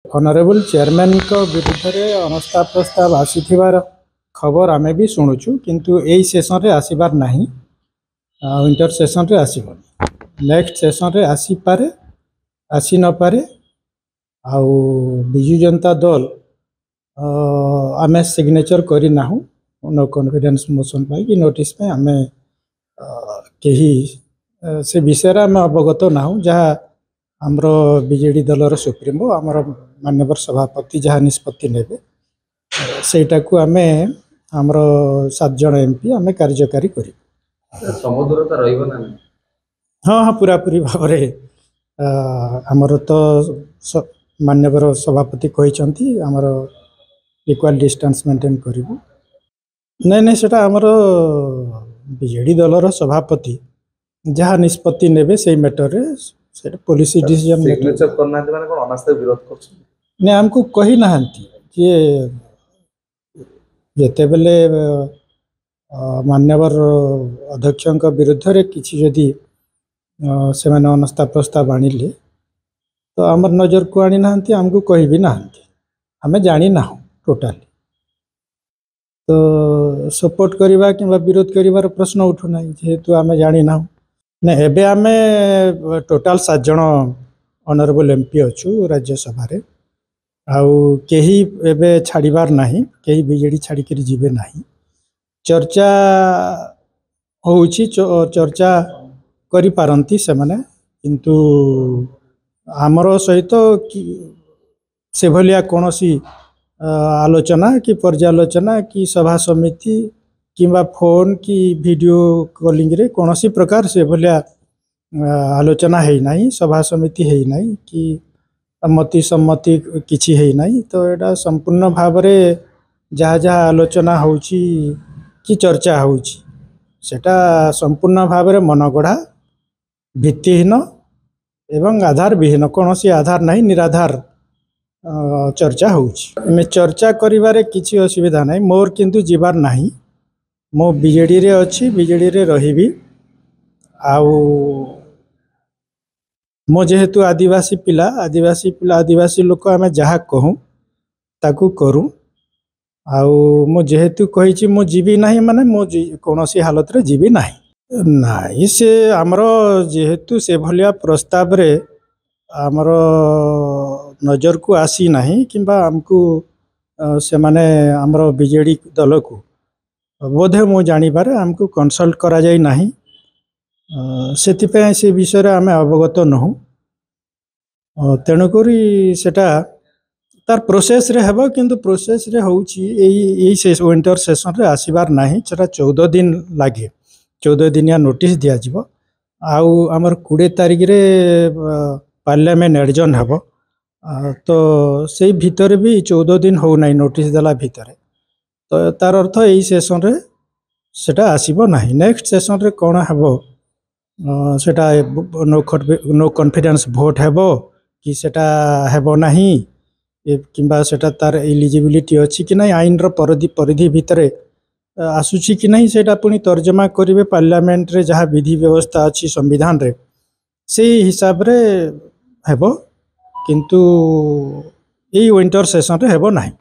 Honourable chairman को विरुद्ध रे अनस्था प्रस्ताव आसीथिबार खबर आमे भी शुणुचु किंतु एई सेशन रे आसीबार नाही। विंटर सेशन रे आसीबनी नेक्स्ट सेशन रे आसी पारे आसी न पारे। आउ बिजु जनता दल आमे सिग्नेचर करी नाहु नो कॉन्फिडेंस मोशन पाई कि नोटिस पे आमे केही से विषय रे आमे अवगत नाहु। जहाँ आमर बीजेडी दलर सुप्रीमो आमर माननीय सभापति जहाँ निष्पत्ति नेबे सेटा को आमे आमर 7 जन एमपी आमे कार्यकारी करी समदूरता रहिबो ना। हाँ हाँ पूरा पूरी भाव रे आमर तो माननीय सभापति कहिसंती आमर इक्वल डिस्टेंस मेंटेन करिवो। नहीं नहीं सेटा आमर बीजेडी दलर सभापति जहाँ निष्पत्ति नेबे से मैटर रे सेटा पॉलिसी डिसीजन सिग्नेचर करना माने कोन अनास्था विरोध करछ ने हमको कही नाहंती जे जेते बेले मान्यवर अध्यक्ष विरुद्ध रे किछि जदि से माने अनास्था प्रस्ताव आनिले तो आमर नजर को आनी नाहंती हमको कही भी नाहंती हमें जानी ना टोटाली। तो सपोर्ट करिबा किंबा विरोध करिबार प्रश्न उठु नाही जेहेतु आमे जानी ना ने एबे आमे टोटाल 7 जन ऑनरेबल एमपी अच्छु राज्यसभा रे आउ केही एबे छाड़ीबार नाही केही बीजेडी छाड़ी करी जीवे नाही। चर्चा होउची चर्चा करी पारंती से माने किंतु आमर सहित से भलिया कोनोसी आलोचना कि पर्यालोचना कि सभा समिति किंबा फोन कि वीडियो कॉलिंग रे कोनोसी प्रकार से भलिया आलोचना है नहीं सभा समिति है नहीं कि मति सम्मति किछि है नहीं। तो एटा संपूर्ण भाव रे जहाँ जहाँ आलोचना होउची कि चर्चा होउची सेटा संपूर्ण भाव रे मनगढ़ा भित्तिहीन एवं आधार विहीन कोनोसी आधार नहीं निराधार चर्चा होउची। में चर्चा करिबारे किछि असुविधा नहीं मोर किंतु जीवार नहीं मो बीजेडी रे अछि बीजेडी रे रहिबी आउ मो जेहेतु आदिवासी पिला आदिवासी लोक आमे जहाँ कहूँ ताकू करूँ आउ मो जेहेतु कही मो जीवी नहीं माने मो कौनसी हालत रे जीवी नहीं नाई से आमर जेहेतु से भलिया प्रस्ताव रे आमर नजर को आसी नहीं किंबा हमको से माने आमर बीजेडी दल को बोधे मो जानिबारे हमको कंसल्ट करा जाई नहीं से विषय रे आमे अवगत नहु तेणुकरी सेटा तार प्रोसेस रे हेबो किंतु प्रोसेस रे होउची एई विंटर सेशन रे आसीबार नाही सेटा 14 दिन लागे 14 दिनिया नोटिस दिया जिवो आउ हमर 20 तारिख रे पार्लियामेंट एडजन हेबो तो सेई भीतर भी 14 दिन हो नाही नोटिस देला भीतर तो तार अर्थ एई सेशन रे सेटा आसीबो नाही। नेक्स्ट सेशन रे कोन हेबो सेटा नो कॉन्फिडेंस वोट हेबो कि सेटा हेबो नाही किंबा सेटा तार एलिजिबिलिटी अछि कि नहीं आईन रो परिधि भितर आसुची कि नहीं सेटा पुनी तर्जमा करिवे पार्लियामेंट रे जहाँ विधि व्यवस्था अछि संविधान रे से हिसाब रे हेबो किंतु एई विंटर सेशन रे हेबो नाही।